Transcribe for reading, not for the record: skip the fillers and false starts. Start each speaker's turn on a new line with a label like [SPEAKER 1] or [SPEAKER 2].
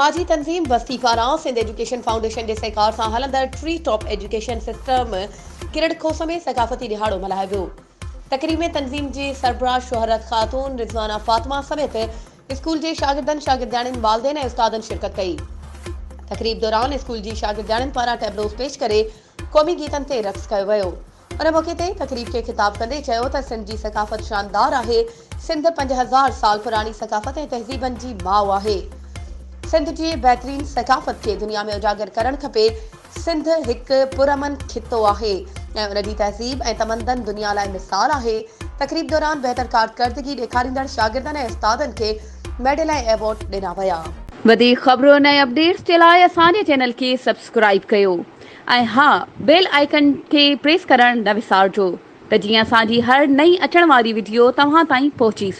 [SPEAKER 1] समाजी तंज़ीम बस्ती पारां Sindh education foundation जे सहकार सां हलंदड़ ट्री टॉप एजुकेशन सिस्टम किरड़ खोस में सकाफ़ती दिहाड़ो मल्हायो वियो। तक़रीब में तंज़ीम जी सरबराह शोहरत ख़ातून रिज़वाना फातिमा समेत स्कूल जे शागिर्दनि शागिर्दियाणियुनि वालिदैन ऐं उस्तादनि शिरकत कई। तक़रीब दौरान स्कूल जी शागिर्दियाणियुनि पारां टैबलोस पेश करे क़ौमी गीतनि ते रक़्स कयो वियो। उन मौक़े ते तक़रीब खे ख़िताब कंदे चयो त सिंध जी सकाफ़त शानदार आहे। सिंध 5000 साल पुरानी सकाफ़त ऐं तहज़ीबनि जी माउ आहे। सिंध जी बहितरीन सकाफ़त खे दुनिया में उजागर करणु खपे। सिंध हिकु पुरअमन खितो आहे ऐं उन जी तहज़ीब ऐं तमदन दुनिया लाइ मिसाल आहे। तक़रीब दौरान बहितर कारकर्दगी ॾेखारींदड़ शागिर्दनि ऐं उस्तादनि खे मेडल ऐं एवॉर्ड ॾिना विया। वधीक ख़बरुनि ऐं अपडेट्स जे लाइ असांजे चैनल खे सब्सक्राइब कयो ऐं हा बेल आइकन खे प्रेस करणु न विसारिजो त जीअं असांजी हर नई अचण वारी वीडियो तव्हां ताईं पहुची